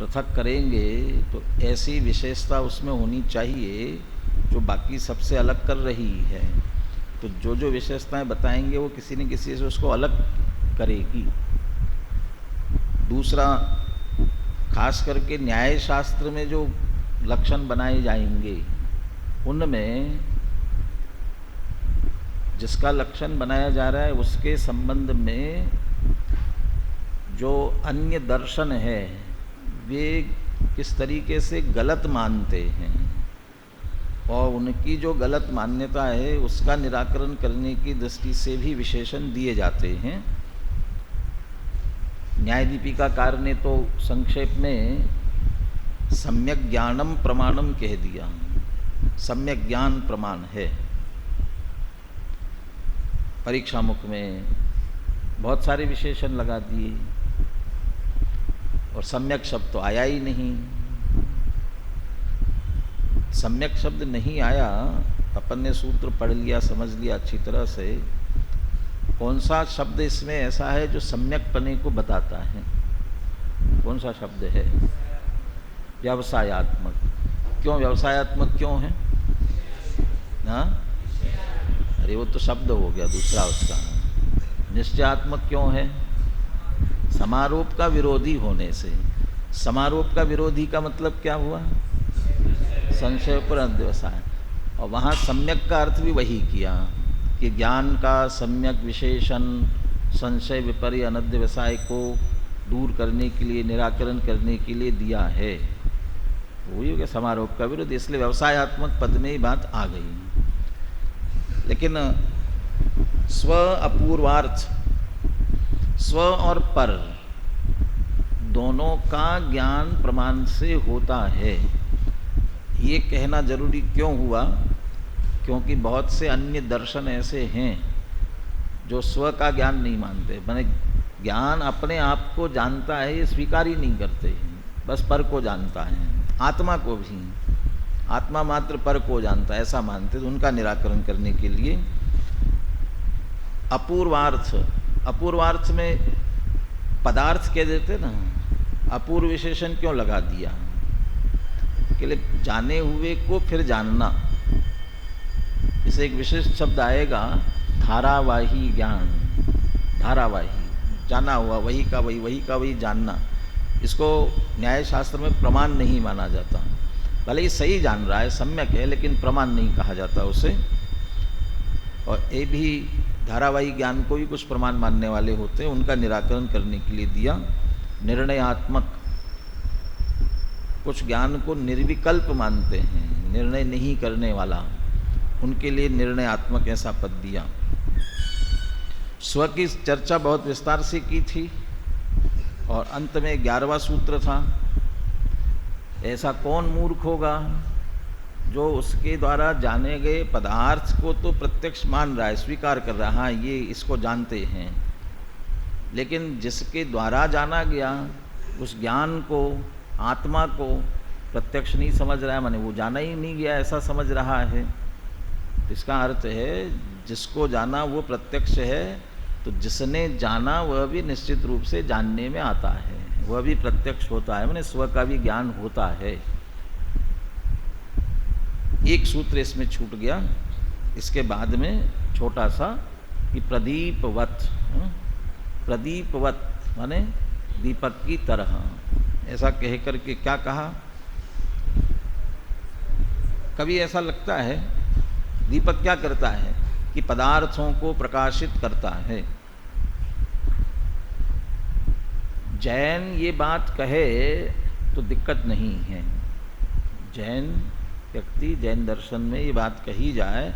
पृथक करेंगे तो ऐसी विशेषता उसमें होनी चाहिए जो बाकी सबसे अलग कर रही है। तो जो जो विशेषताएं बताएंगे वो किसी न किसी से उसको अलग करेगी। दूसरा, खास करके न्याय शास्त्र में जो लक्षण बनाए जाएंगे उनमें जिसका लक्षण बनाया जा रहा है उसके संबंध में जो अन्य दर्शन है वे किस तरीके से गलत मानते हैं और उनकी जो गलत मान्यता है उसका निराकरण करने की दृष्टि से भी विशेषण दिए जाते हैं। न्याय दीपिकाकार ने तो संक्षेप में सम्यक ज्ञानम प्रमाणम कह दिया। सम्यक ज्ञान प्रमाण है। परीक्षा मुख में बहुत सारे विशेषण लगा दिए और सम्यक शब्द तो आया ही नहीं। सम्यक शब्द नहीं आया, अपन ने सूत्र पढ़ लिया, समझ लिया अच्छी तरह से। कौन सा शब्द इसमें ऐसा है जो सम्यक पने को बताता है? कौन सा शब्द है? व्यवसायात्मक। क्यों व्यवसायात्मक क्यों है? हाँ, अरे वो तो शब्द हो गया दूसरा उसका। निश्चयात्मक क्यों है? समारोप का विरोधी होने से। समारोप का विरोधी का मतलब क्या हुआ? संशय पर अध्यवसाय। और वहाँ सम्यक का अर्थ भी वही किया कि ज्ञान का सम्यक विशेषण संशय विपर्य अनध्यवसाय को दूर करने के लिए, निराकरण करने के लिए दिया है। वही हो गया समारोप का विरोध। इसलिए व्यवसायात्मक पद में ही बात आ गई। लेकिन स्व अपूर्वार्थ, स्व और पर दोनों का ज्ञान प्रमाण से होता है, ये कहना जरूरी क्यों हुआ? क्योंकि बहुत से अन्य दर्शन ऐसे हैं जो स्व का ज्ञान नहीं मानते। माने ज्ञान अपने आप को जानता है ये स्वीकार ही नहीं करते, बस पर को जानता है। आत्मा को भी आत्मा मात्र पर को जानता है ऐसा मानते। तो उनका निराकरण करने के लिए अपूर्वार्थ, अपूर्वार्थ में पदार्थ कह देते ना, अपूर्व विशेषण क्यों लगा दिया? के लिए जाने हुए को फिर जानना। इसे एक विशिष्ट शब्द आएगा, धारावाही ज्ञान। धारावाही, जाना हुआ, वही का वही, वही का वही जानना। इसको न्याय शास्त्र में प्रमाण नहीं माना जाता। भले ही सही जान रहा है, सम्यक है, लेकिन प्रमाण नहीं कहा जाता उसे। और ये भी धारावाही ज्ञान को भी कुछ प्रमाण मानने वाले होते हैं, उनका निराकरण करने के लिए दिया। निर्णयात्मक, कुछ ज्ञान को निर्विकल्प मानते हैं, निर्णय नहीं करने वाला, उनके लिए निर्णयात्मक ऐसा पद दिया। स्व की चर्चा बहुत विस्तार से की थी और अंत में 11वां सूत्र था, ऐसा कौन मूर्ख होगा जो उसके द्वारा जाने गए पदार्थ को तो प्रत्यक्ष मान रहा है, स्वीकार कर रहा है, हाँ ये इसको जानते हैं, लेकिन जिसके द्वारा जाना गया उस ज्ञान को, आत्मा को प्रत्यक्ष नहीं समझ रहा है, माने वो जाना ही नहीं गया ऐसा समझ रहा है। तो इसका अर्थ है जिसको जाना वो प्रत्यक्ष है, तो जिसने जाना वह भी निश्चित रूप से जानने में आता है, वह भी प्रत्यक्ष होता है, माने स्व का भी ज्ञान होता है। एक सूत्र इसमें छूट गया। इसके बाद में छोटा सा कि प्रदीपवत, प्रदीपवत माने दीपक की तरह, ऐसा कह करके क्या कहा? कभी ऐसा लगता है दीपक क्या करता है कि पदार्थों को प्रकाशित करता है। जैन ये बात कहे तो दिक्कत नहीं है। जैन व्यक्ति, जैन दर्शन में ये बात कही जाए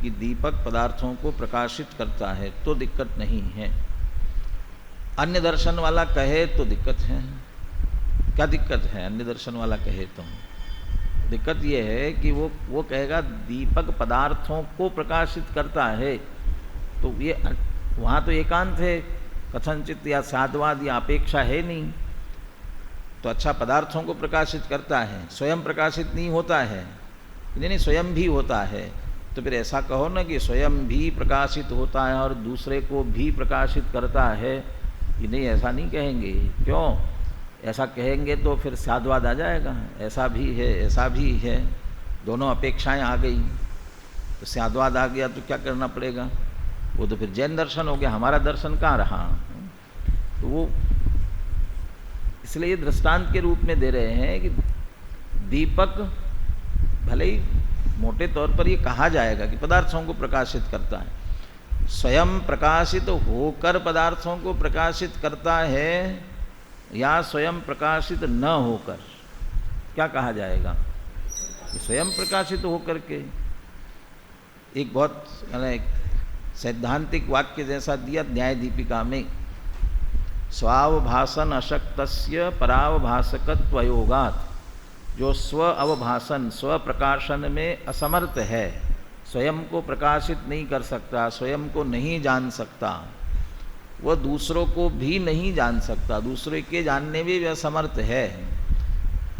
कि दीपक पदार्थों को प्रकाशित करता है तो दिक्कत नहीं है। अन्य दर्शन वाला कहे तो दिक्कत है। क्या दिक्कत है? अन्य दर्शन वाला कहे तो दिक्कत ये है कि वो कहेगा दीपक पदार्थों को प्रकाशित करता है, तो ये वहाँ तो एकांत है, कथनचित या साधवाद या अपेक्षा है नहीं। तो अच्छा पदार्थों को प्रकाशित करता है, स्वयं प्रकाशित नहीं होता है? नहीं, स्वयं भी होता है। तो फिर ऐसा कहो ना कि स्वयं भी प्रकाशित होता है और दूसरे को भी प्रकाशित करता है, कि नहीं ऐसा नहीं कहेंगे। क्यों? ऐसा कहेंगे तो फिर साधवाद आ जाएगा, ऐसा भी है ऐसा भी है, दोनों अपेक्षाएं आ गई तो साधवाद आ गया तो क्या करना पड़ेगा? वो तो फिर जैन दर्शन हो गया, हमारा दर्शन कहाँ रहा? तो वो इसलिए ये दृष्टांत के रूप में दे रहे हैं कि दीपक भले ही मोटे तौर पर ये कहा जाएगा कि पदार्थों को प्रकाशित करता है, स्वयं प्रकाशित होकर पदार्थों को प्रकाशित करता है या स्वयं प्रकाशित न होकर, क्या कहा जाएगा? स्वयं प्रकाशित होकर के। एक बहुत सैद्धांतिक वाक्य जैसा दिया न्याय दीपिका में, स्वावभासन अशक्तस्य परावभासकत्वयोगात्, जो स्व अवभासन स्व प्रकाशन में असमर्थ है, स्वयं को प्रकाशित नहीं कर सकता, स्वयं को नहीं जान सकता, वह दूसरों को भी नहीं जान सकता, दूसरे के जानने में भी असमर्थ है।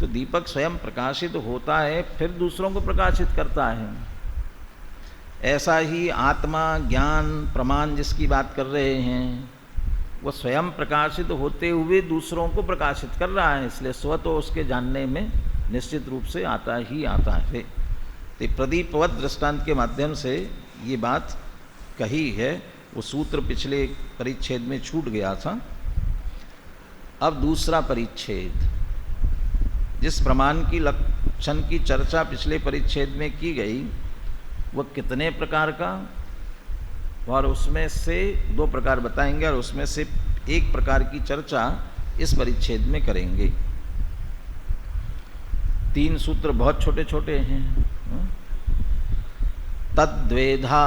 तो दीपक स्वयं प्रकाशित होता है फिर दूसरों को प्रकाशित करता है। ऐसा ही आत्मा ज्ञान प्रमाण जिसकी बात कर रहे हैं, वो स्वयं प्रकाशित होते हुए दूसरों को प्रकाशित कर रहा है, इसलिए स्व तो उसके जानने में निश्चित रूप से आता ही आता है। तो प्रदीपवत दृष्टांत के माध्यम से ये बात कही है। वो सूत्र पिछले परिच्छेद में छूट गया था। अब दूसरा परिच्छेद, जिस प्रमाण की लक्षण की चर्चा पिछले परिच्छेद में की गई, वह कितने प्रकार का, और उसमें से 2 प्रकार बताएंगे और उसमें से एक प्रकार की चर्चा इस परिच्छेद में करेंगे। 3 सूत्र बहुत छोटे छोटे हैं। तद्वेधा,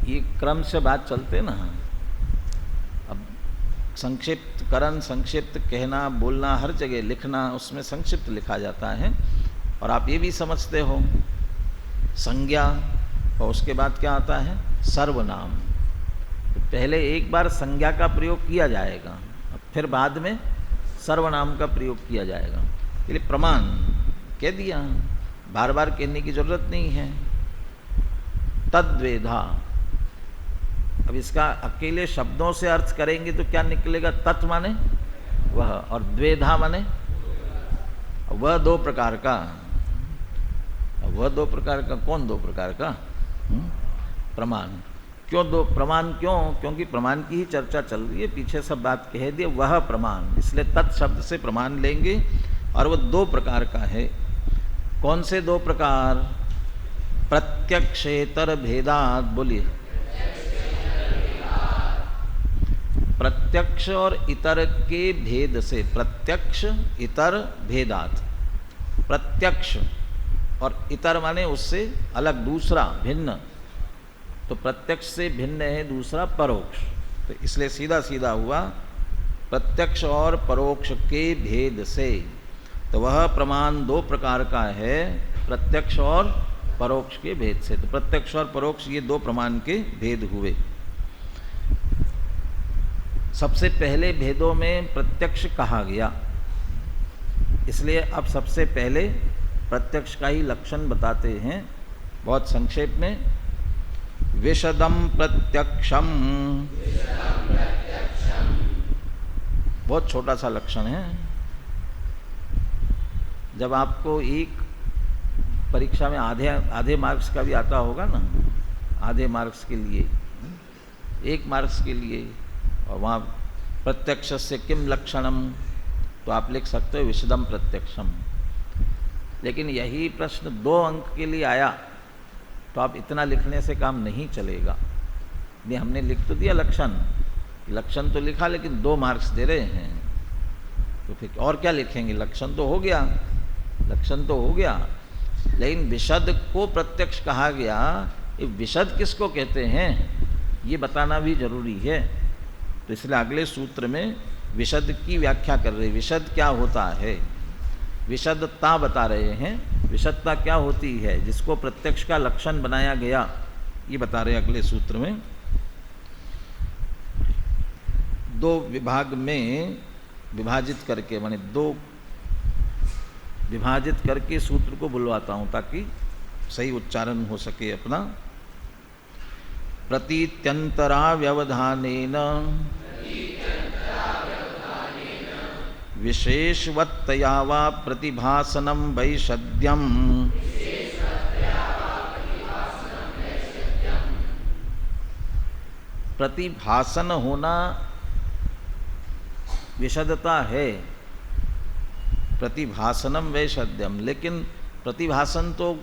ये क्रम से बात चलते ना, अब संक्षिप्त करण, संक्षिप्त कहना बोलना, हर जगह लिखना, उसमें संक्षिप्त लिखा जाता है। और आप ये भी समझते हो संज्ञा, और उसके बाद क्या आता है? सर्वनाम। तो पहले एक बार संज्ञा का प्रयोग किया जाएगा, फिर बाद में सर्वनाम का प्रयोग किया जाएगा। इसलिए प्रमाण कह दिया, बार बार कहने की जरूरत नहीं है। तद्वेधा, अब इसका अकेले शब्दों से अर्थ करेंगे तो क्या निकलेगा? तत् माने वह, और द्वेधा माने वह 2 प्रकार का। वह 2 प्रकार का, कौन 2 प्रकार का? प्रमाण। क्यों 2 प्रमाण? क्यों? क्योंकि प्रमाण की ही चर्चा चल रही है, पीछे सब बात कह दी, वह प्रमाण, इसलिए तत् शब्द से प्रमाण लेंगे। और वह 2 प्रकार का है। कौन से 2 प्रकार? प्रत्यक्षेतर भेदात, बोलिए। प्रत्यक्ष और इतर के भेद से, प्रत्यक्ष इतर भेदात। प्रत्यक्ष और इतर माने उससे अलग, दूसरा, भिन्न। तो प्रत्यक्ष से भिन्न है दूसरा परोक्ष, तो इसलिए सीधा सीधा हुआ प्रत्यक्ष और परोक्ष के भेद से। तो वह प्रमाण 2 प्रकार का है, प्रत्यक्ष और परोक्ष के भेद से। तो प्रत्यक्ष और परोक्ष ये 2 प्रमाण के भेद हुए। सबसे पहले भेदों में प्रत्यक्ष कहा गया, इसलिए अब सबसे पहले प्रत्यक्ष का ही लक्षण बताते हैं बहुत संक्षेप में। विशदम प्रत्यक्षम, बहुत छोटा सा लक्षण है। जब आपको एक परीक्षा में आधे मार्क्स का भी आता होगा ना, आधे मार्क्स के लिए, 1 मार्क्स के लिए, और वहाँ प्रत्यक्ष से किम लक्षणम, तो आप लिख सकते हो विशदम प्रत्यक्षम। लेकिन यही प्रश्न 2 अंक के लिए आया तो आप इतना लिखने से काम नहीं चलेगा। नहीं, हमने लिख तो दिया लक्षण, लक्षण तो लिखा, लेकिन 2 मार्क्स दे रहे हैं, तो फिर और क्या लिखेंगे? लक्षण तो हो गया, लक्षण तो हो गया, लेकिन विशद को प्रत्यक्ष कहा गया। ये विशद किसको कहते हैं ये बताना भी जरूरी है। तो इसलिए अगले सूत्र में विशद की व्याख्या कर रहे हैं। विशद क्या होता है, विशदता बता रहे हैं। विशदता क्या होती है, जिसको प्रत्यक्ष का लक्षण बनाया गया, ये बता रहे हैं अगले सूत्र में। 2 विभाग में विभाजित करके, माने 2 विभाजित करके सूत्र को बुलवाता हूं ताकि सही उच्चारण हो सके अपना। प्रतीत्यंतरा व्यवधानेन विशेषवत्तया वा प्रतिभासनं वैषद्यम् प्रतिभासन होना विशदता है, प्रतिभासनम वैषद्यम, लेकिन प्रतिभासन तो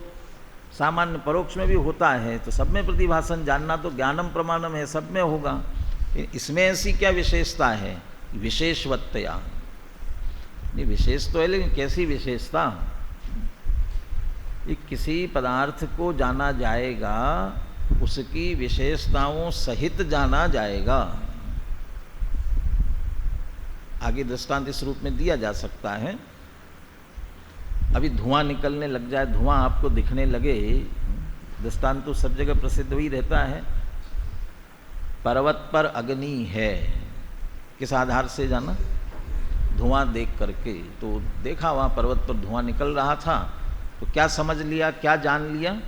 सामान्य परोक्ष में भी होता है, तो सब में प्रतिभासन जानना तो ज्ञानम प्रमाणम है, सब में होगा। इसमें ऐसी क्या विशेषता है? विशेषवत्तया, नहीं विशेष तो है लेकिन कैसी विशेषता? कि किसी पदार्थ को जाना जाएगा उसकी विशेषताओं सहित जाना जाएगा। आगे दृष्टांत इस रूप में दिया जा सकता है। अभी धुआं निकलने लग जाए, धुआं आपको दिखने लगे, दृष्टांत तो सब जगह प्रसिद्ध ही रहता है। पर्वत पर अग्नि है, किस आधार से जाना? धुआं देख करके। तो देखा वहाँ पर्वत पर धुआं निकल रहा था, तो क्या समझ लिया, क्या जान लिया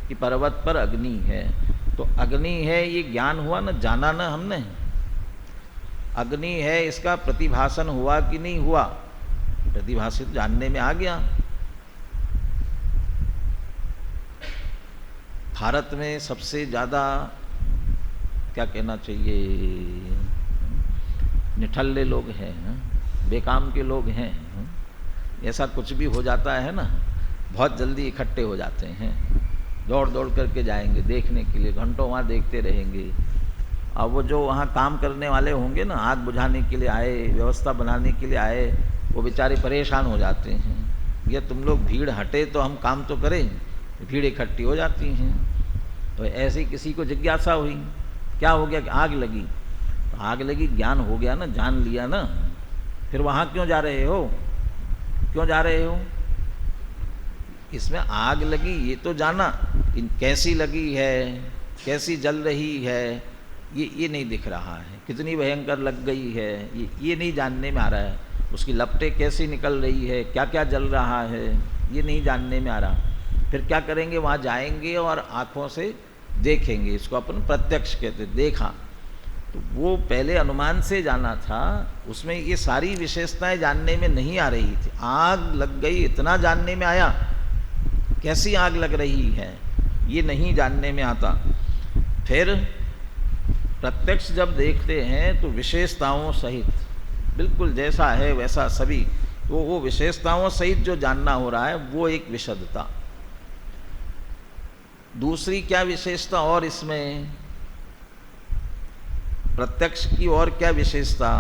कि पर्वत पर अग्नि है। तो अग्नि है ये ज्ञान हुआ ना, जाना ना हमने। अग्नि है इसका प्रतिभासन हुआ कि नहीं हुआ? प्रतिभासित जानने में आ गया। भारत में सबसे ज़्यादा क्या कहना चाहिए, निठल्ले लोग हैं, बेकाम के लोग हैं। ऐसा कुछ भी हो जाता है ना, बहुत जल्दी इकट्ठे हो जाते हैं, दौड़ दौड़ करके जाएंगे देखने के लिए, घंटों वहाँ देखते रहेंगे। अब वो जो वहाँ काम करने वाले होंगे ना, आग बुझाने के लिए आए, व्यवस्था बनाने के लिए आए, वो बेचारे परेशान हो जाते हैं। ये तुम लोग भीड़ हटे तो हम काम तो करें, भीड़ इकट्ठी हो जाती हैं। तो ऐसे किसी को जिज्ञासा हुई, क्या हो गया कि आग लगी। तो आग लगी, ज्ञान हो गया ना, जान लिया ना, फिर वहाँ क्यों जा रहे हो, क्यों जा रहे हो? इसमें आग लगी ये तो जाना, कैसी लगी है, कैसी जल रही है, ये नहीं दिख रहा है, कितनी भयंकर लग गई है, ये नहीं जानने में आ रहा है। उसकी लपटें कैसी निकल रही है, क्या क्या जल रहा है, ये नहीं जानने में आ रहा। फिर क्या करेंगे, वहाँ जाएंगे और आँखों से देखेंगे, इसको अपन प्रत्यक्ष कहते, देखा। तो वो पहले अनुमान से जाना था, उसमें ये सारी विशेषताएं जानने में नहीं आ रही थी। आग लग गई इतना जानने में आया, कैसी आग लग रही है ये नहीं जानने में आता। फिर प्रत्यक्ष जब देखते हैं तो विशेषताओं सहित बिल्कुल जैसा है वैसा सभी, तो वो विशेषताओं सहित जो जानना हो रहा है वो एक विशदता। दूसरी क्या विशेषता और इसमें प्रत्यक्ष की और क्या विशेषता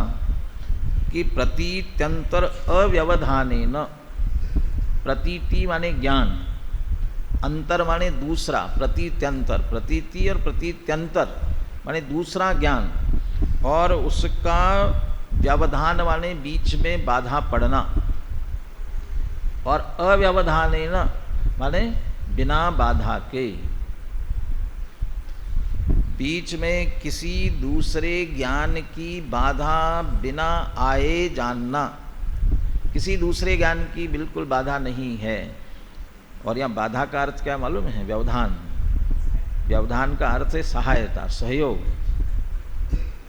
कि प्रतीत्यंतर अव्यवधानेन, प्रतीति माने ज्ञान, अंतर माने दूसरा, प्रतीत्यंतर, प्रतीति और प्रतीत्यंतर माने दूसरा ज्ञान, और उसका व्यवधान माने बीच में बाधा पड़ना, और अव्यवधानेन माने बिना बाधा के, बीच में किसी दूसरे ज्ञान की बाधा बिना आए जानना। किसी दूसरे ज्ञान की बिल्कुल बाधा नहीं है। और यहाँ बाधा का अर्थ क्या मालूम है? व्यवधान। व्यवधान का अर्थ है सहायता, सहयोग।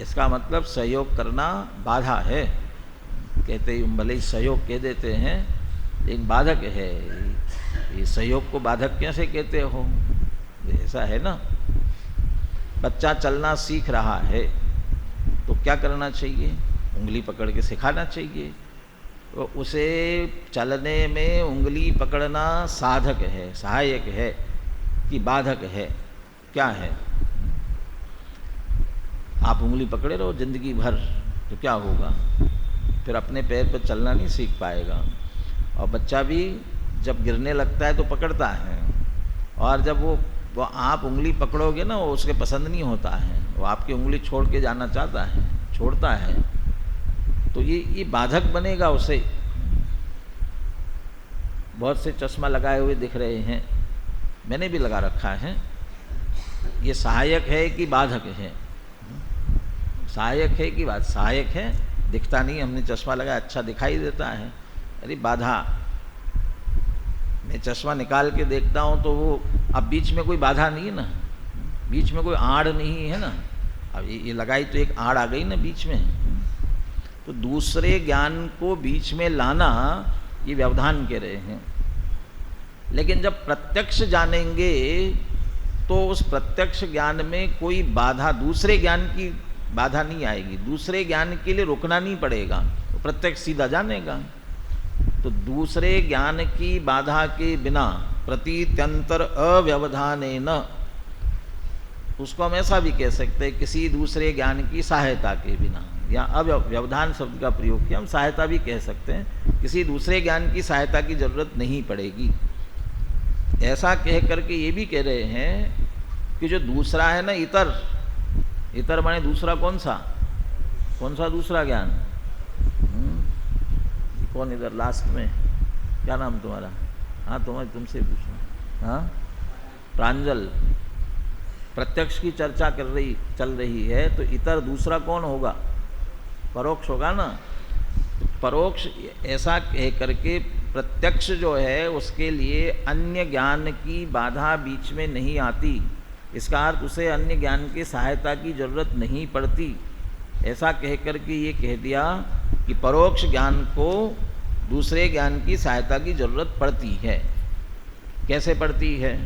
इसका मतलब सहयोग करना बाधा है। कहते ही भले ही सहयोग कह देते हैं, एक बाधक है। ये सहयोग को बाधक कैसे कहते हो? ऐसा है ना, बच्चा चलना सीख रहा है तो क्या करना चाहिए? उंगली पकड़ के सिखाना चाहिए। तो उसे चलने में उंगली पकड़ना साधक है, सहायक है कि बाधक है? क्या है? आप उंगली पकड़े रहो जिंदगी भर तो क्या होगा? फिर अपने पैर पर चलना नहीं सीख पाएगा। और बच्चा भी जब गिरने लगता है तो पकड़ता है, और जब वो आप उंगली पकड़ोगे ना, वो उसके पसंद नहीं होता है, वो आपकी उंगली छोड़ के जाना चाहता है, छोड़ता है। तो ये बाधक बनेगा उसे। बहुत से चश्मा लगाए हुए दिख रहे हैं, मैंने भी लगा रखा है। ये सहायक है कि बाधक है? सहायक है कि बाधक? सहायक है, दिखता नहीं, हमने चश्मा लगाया अच्छा दिखाई देता है। अरे बाधा, मैं चश्मा निकाल के देखता हूँ तो वो अब बीच में कोई बाधा नहीं है ना, बीच में कोई आड़ नहीं है ना। अब ये लगाई तो एक आड़ आ गई ना बीच में। तो दूसरे ज्ञान को बीच में लाना ये व्यवधान कह रहे हैं। लेकिन जब प्रत्यक्ष जानेंगे तो उस प्रत्यक्ष ज्ञान में कोई बाधा, दूसरे ज्ञान की बाधा नहीं आएगी, दूसरे ज्ञान के लिए रुकना नहीं पड़ेगा, तो प्रत्यक्ष सीधा जानेगा। तो दूसरे ज्ञान की बाधा के बिना प्रतीत्यंतर अव्यवधानेन, उसको हम ऐसा भी कह सकते हैं किसी दूसरे ज्ञान की सहायता के बिना, या अव्यवधान शब्द का प्रयोग किया, हम सहायता भी कह सकते हैं, किसी दूसरे ज्ञान की सहायता की जरूरत नहीं पड़ेगी। ऐसा कह करके ये भी कह रहे हैं कि जो दूसरा है ना, इतर, इतर माने दूसरा कौन सा दूसरा ज्ञान? कौन इधर लास्ट में, क्या नाम तुम्हारा? हाँ तुमसे पूछना। हाँ, प्रांजल। प्रत्यक्ष की चर्चा चल रही है, तो इतर दूसरा कौन होगा? परोक्ष होगा ना। तो परोक्ष ऐसा कह करके प्रत्यक्ष जो है उसके लिए अन्य ज्ञान की बाधा बीच में नहीं आती, इसका अर्थ उसे अन्य ज्ञान की सहायता की जरूरत नहीं पड़ती। ऐसा कह करके ये कह दिया कि परोक्ष ज्ञान को दूसरे ज्ञान की सहायता की जरूरत पड़ती है। कैसे पड़ती है?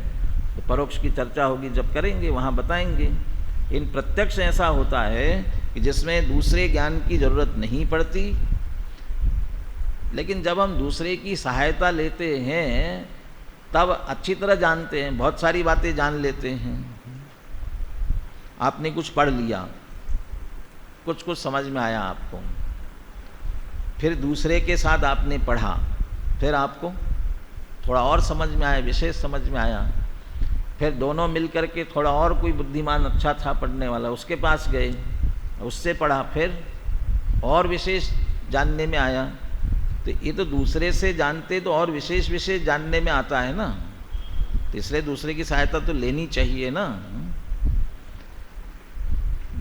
तो परोक्ष की चर्चा होगी, जब करेंगे वहाँ बताएंगे। इन प्रत्यक्ष ऐसा होता है कि जिसमें दूसरे ज्ञान की जरूरत नहीं पड़ती, लेकिन जब हम दूसरे की सहायता लेते हैं तब अच्छी तरह जानते हैं, बहुत सारी बातें जान लेते हैं। आपने कुछ पढ़ लिया, कुछ समझ में आया आपको, फिर दूसरे के साथ आपने पढ़ा, फिर आपको थोड़ा और समझ में आया, विशेष समझ में आया, फिर दोनों मिलकर के थोड़ा और कोई बुद्धिमान अच्छा था पढ़ने वाला, उसके पास गए, उससे पढ़ा, फिर और विशेष जानने में आया। तो ये तो दूसरे से जानते तो और विशेष जानने में आता है ना, तो इसलिए दूसरे की सहायता तो लेनी चाहिए ना।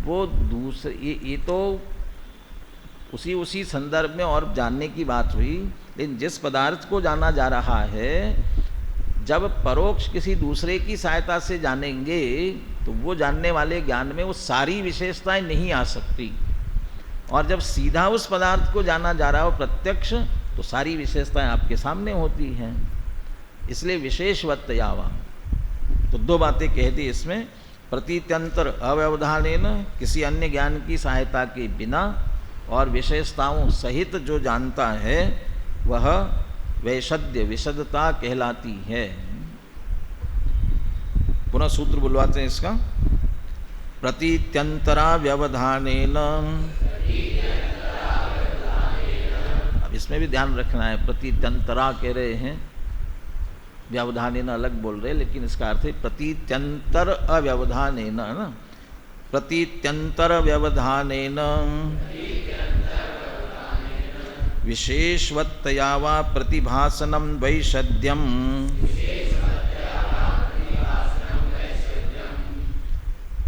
वो दूसरे ये तो उसी संदर्भ में और जानने की बात हुई, लेकिन जिस पदार्थ को जाना जा रहा है, जब परोक्ष किसी दूसरे की सहायता से जानेंगे तो वो जानने वाले ज्ञान में वो सारी विशेषताएं नहीं आ सकती, और जब सीधा उस पदार्थ को जाना जा रहा हो प्रत्यक्ष, तो सारी विशेषताएं आपके सामने होती हैं। इसलिए विशेषवत्तयावा, तो दो बातें कह दी इसमें। प्रतीत्यंतर अव्यवधानेन, किसी अन्य ज्ञान की सहायता के बिना, और विशेषताओं सहित जो जानता है वह वैशद्य, विशदता कहलाती है। पुनः सूत्र बुलवाते हैं इसका। प्रतीत्यंतरा व्यवधानेन, अब इसमें भी ध्यान रखना है, प्रतीत्यंतरा कह रहे हैं, व्यवधानेन अलग बोल रहे, लेकिन इसका अर्थ है प्रतीत्यंतर अव्यवधानेन, है ना। प्रतीत्यंतर व्यवधानेन विशेषवत्तया वा प्रतिभासनम वैशद्यम,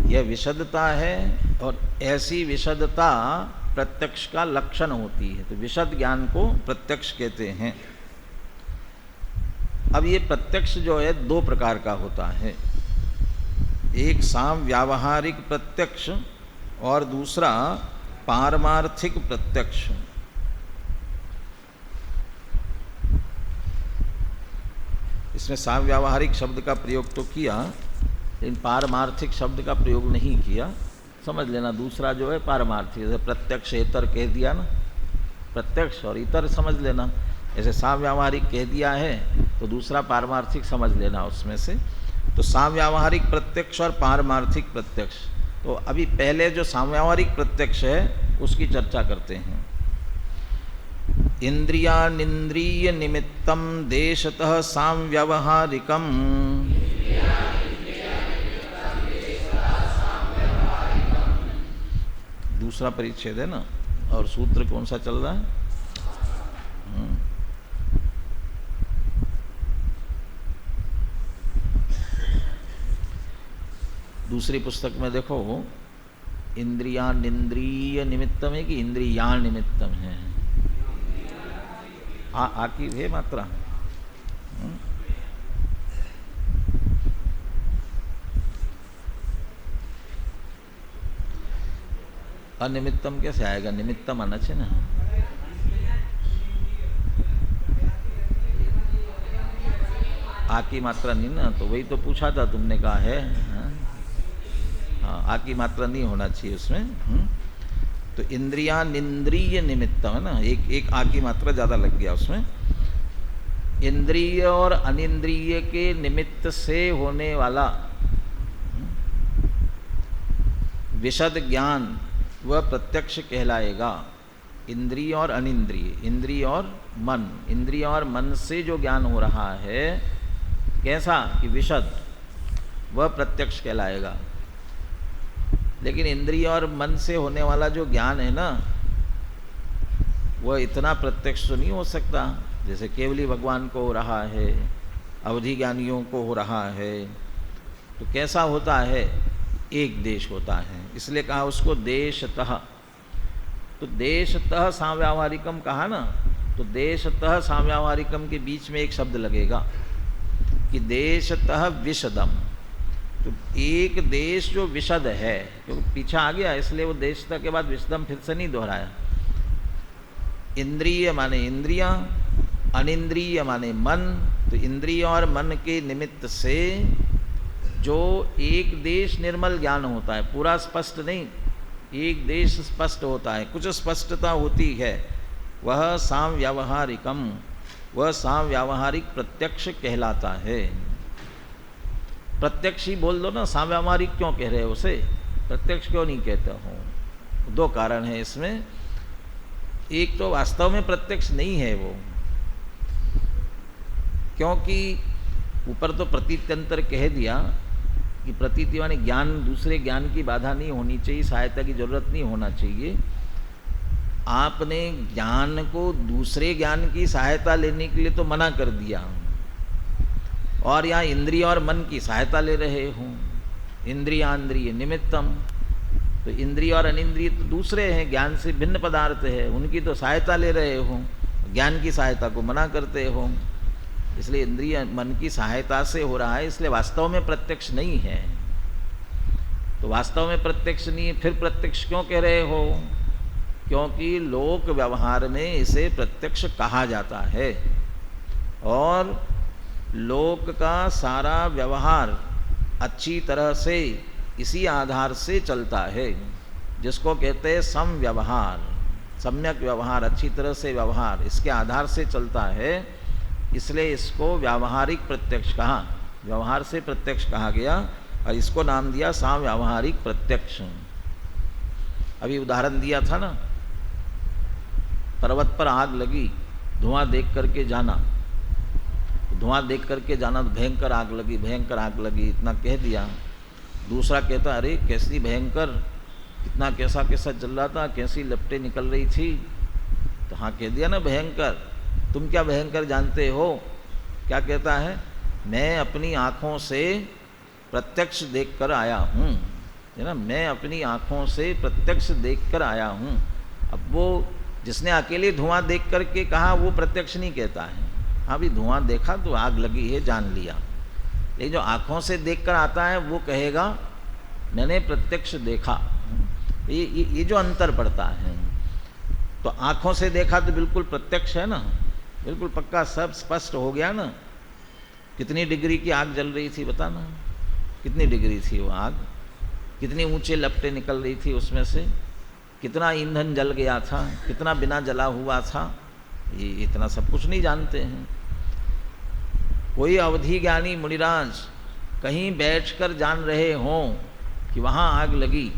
यह विशदता है, और ऐसी विशदता प्रत्यक्ष का लक्षण होती है। तो विशद ज्ञान को प्रत्यक्ष कहते हैं। अब ये प्रत्यक्ष जो है दो प्रकार का होता है, एक सामव्यावहारिक प्रत्यक्ष और दूसरा पारमार्थिक प्रत्यक्ष। इसमें सामव्यावहारिक शब्द का प्रयोग तो किया, लेकिन पारमार्थिक शब्द का प्रयोग नहीं किया, समझ लेना। दूसरा जो है पारमार्थिक, जैसे प्रत्यक्ष इतर कह दिया ना, प्रत्यक्ष और इतर समझ लेना। ऐसे सामव्यावहारिक कह दिया है तो दूसरा पारमार्थिक समझ लेना उसमें से। तो सामव्यावहारिक प्रत्यक्ष और पारमार्थिक प्रत्यक्ष। तो अभी पहले जो सामव्यावहारिक प्रत्यक्ष है उसकी चर्चा करते हैं। इंद्रियानिंद्रिय निमित्तम देशतः सामव्यावहारिकम, दूसरा परिच्छेद है ना, और सूत्र कौन सा चल रहा है? दूसरी पुस्तक में देखो, इंद्रियानिंद्रिय निमित्तम है कि इंद्रियाण निमित्तम है? आ की है मात्रा। अनिमित्तम कैसे आएगा? निमित्तम आना चाहिए ना। आ की मात्रा नहीं ना, तो वही तो पूछा था तुमने, कहा है। हाँ, आ की मात्रा नहीं होना चाहिए उसमें। तो इंद्रिया निंद्रिय निमित्तम है ना, एक एक आ की मात्रा ज़्यादा लग गया उसमें। इंद्रिय और अनिंद्रिय के निमित्त से होने वाला विशद ज्ञान वह प्रत्यक्ष कहलाएगा। इंद्रिय और अनिंद्रिय, इंद्रिय और मन, इंद्रिय और मन से जो ज्ञान हो रहा है, कैसा कि विशद, वह प्रत्यक्ष कहलाएगा। लेकिन इंद्रिय और मन से होने वाला जो ज्ञान है ना, वह इतना प्रत्यक्ष तो नहीं हो सकता जैसे केवली भगवान को हो रहा है, अवधि ज्ञानियों को हो रहा है। तो कैसा होता है? एक देश होता है, इसलिए कहा उसको देशतः। तो देशतः साव्यावहारिकम कहा ना, तो देशतः साव्यावहारिकम के बीच में एक शब्द लगेगा कि देशतः विशदम। तो एक देश जो विशद है, क्योंकि पीछे आ गया इसलिए वो देशतः के बाद विशदम फिर से नहीं दोहराया। इंद्रिय माने इंद्रियां, अनिंद्रिय माने मन। तो इंद्रिय और मन के निमित्त से जो एक देश निर्मल ज्ञान होता है, पूरा स्पष्ट नहीं, एक देश स्पष्ट होता है, कुछ स्पष्टता होती है, वह साव्यावहारिकम, वह साव्यावहारिक प्रत्यक्ष कहलाता है। प्रत्यक्ष ही बोल दो ना, साव्यावहारिक क्यों कह रहे हो उसे? प्रत्यक्ष क्यों नहीं कहते हो? दो कारण है इसमें। एक तो वास्तव में प्रत्यक्ष नहीं है वो, क्योंकि ऊपर तो प्रतीत्यंतर कह दिया कि प्रतीति माने ज्ञान, दूसरे ज्ञान की बाधा नहीं होनी चाहिए, सहायता की जरूरत नहीं होना चाहिए। आपने ज्ञान को दूसरे ज्ञान की सहायता लेने के लिए तो मना कर दिया, और यहाँ इंद्रिय और मन की सहायता ले रहे हो। इंद्रियांद्रिय निमित्तम, तो इंद्रिय और अनिंद्रिय तो दूसरे हैं, ज्ञान से भिन्न पदार्थ है, उनकी तो सहायता ले रहे हो, ज्ञान की सहायता को मना करते हो। इसलिए इंद्रिय मन की सहायता से हो रहा है, इसलिए वास्तव में प्रत्यक्ष नहीं है। तो वास्तव में प्रत्यक्ष नहीं है, फिर प्रत्यक्ष क्यों कह रहे हो? क्योंकि लोक व्यवहार में इसे प्रत्यक्ष कहा जाता है, और लोक का सारा व्यवहार अच्छी तरह से इसी आधार से चलता है, जिसको कहते हैं सम व्यवहार, सम्यक व्यवहार, अच्छी तरह से व्यवहार, इसके आधार से चलता है। इसलिए इसको व्यावहारिक प्रत्यक्ष कहा, व्यवहार से प्रत्यक्ष कहा गया, और इसको नाम दिया साव्यावहारिक प्रत्यक्ष। अभी उदाहरण दिया था ना, पर्वत पर आग लगी, धुआं देख करके जाना, धुआं देख करके जाना तो भयंकर आग लगी, भयंकर आग लगी, इतना कह दिया। दूसरा कहता अरे कैसी भयंकर, कितना कैसा कैसा जल रहा था, कैसी लपटें निकल रही थी। तो हाँ कह दिया ना भयंकर। तुम क्या भयंकर जानते हो? क्या कहता है? मैं अपनी आँखों से प्रत्यक्ष देख कर आया हूँ, है ना, मैं अपनी आँखों से प्रत्यक्ष देख कर आया हूँ। अब वो जिसने अकेले धुआं देख करके कहा वो प्रत्यक्ष नहीं कहता है। हाँ भी धुआं देखा तो आग लगी है, जान लिया। लेकिन जो आँखों से देखकर आता है वो कहेगा मैंने प्रत्यक्ष देखा। ये जो अंतर पड़ता है। तो आँखों से देखा तो बिल्कुल प्रत्यक्ष है ना, बिल्कुल पक्का, सब स्पष्ट हो गया ना। कितनी डिग्री की आग जल रही थी बताना, कितनी डिग्री थी वो आग, कितनी ऊंचे लपटें निकल रही थी उसमें से, कितना ईंधन जल गया था, कितना बिना जला हुआ था, ये इतना सब कुछ नहीं जानते हैं। कोई अवधि ज्ञानी मुनिराज कहीं बैठकर जान रहे हों कि वहाँ आग लगी,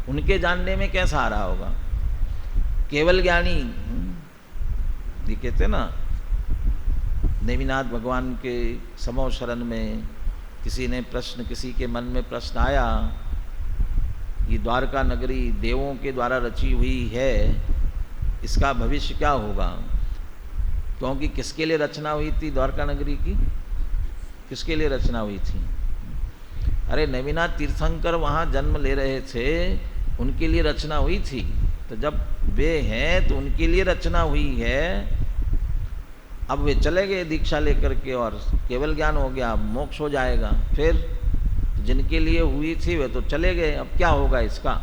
उनके जानने में कैसा आ रहा होगा? केवल ज्ञानी, ये कहते ना, नेमिनाथ भगवान के समो शरण में किसी ने प्रश्न, किसी के मन में प्रश्न आया, ये द्वारका नगरी देवों के द्वारा रची हुई है, इसका भविष्य क्या होगा? क्योंकि किसके लिए रचना हुई थी द्वारका नगरी की? किसके लिए रचना हुई थी? अरे नेमिनाथ तीर्थंकर वहाँ जन्म ले रहे थे, उनके लिए रचना हुई थी। तो जब वे हैं तो उनके लिए रचना हुई है। अब वे चले गए दीक्षा लेकर के और केवल ज्ञान हो गया, मोक्ष हो जाएगा। फिर जिनके लिए हुई थी वे तो चले गए, अब क्या होगा इसका?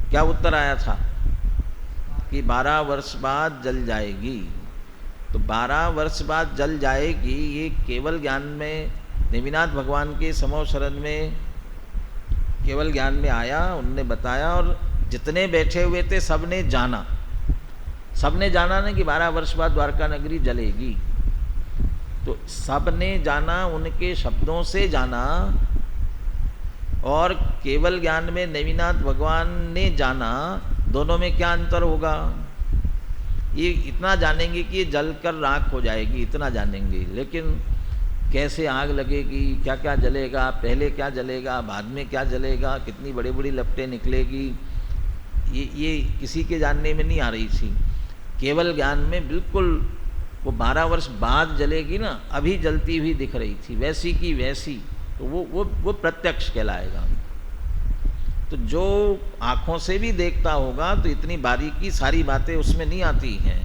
क्या उत्तर आया था कि 12 वर्ष बाद जल जाएगी। तो 12 वर्ष बाद जल जाएगी, ये केवल ज्ञान में नेमिनाथ भगवान के समो शरण में केवल ज्ञान में आया, उनने बताया और जितने बैठे हुए थे सबने जाना। सबने जाना ना कि 12 वर्ष बाद द्वारका नगरी जलेगी। तो सबने जाना, उनके शब्दों से जाना, और केवल ज्ञान में नेमिनाथ भगवान ने जाना। दोनों में क्या अंतर होगा? ये इतना जानेंगे कि ये जलकर राख हो जाएगी, इतना जानेंगे, लेकिन कैसे आग लगेगी, क्या क्या जलेगा, पहले क्या जलेगा, बाद में क्या जलेगा, कितनी बड़ी बड़ी लपटें निकलेगी, ये किसी के जानने में नहीं आ रही थी। केवल ज्ञान में बिल्कुल वो 12 वर्ष बाद जलेगी ना, अभी जलती हुई दिख रही थी, वैसी की वैसी। तो वो प्रत्यक्ष कहलाएगा। तो जो आँखों से भी देखता होगा तो इतनी बारीकी सारी बातें उसमें नहीं आती हैं,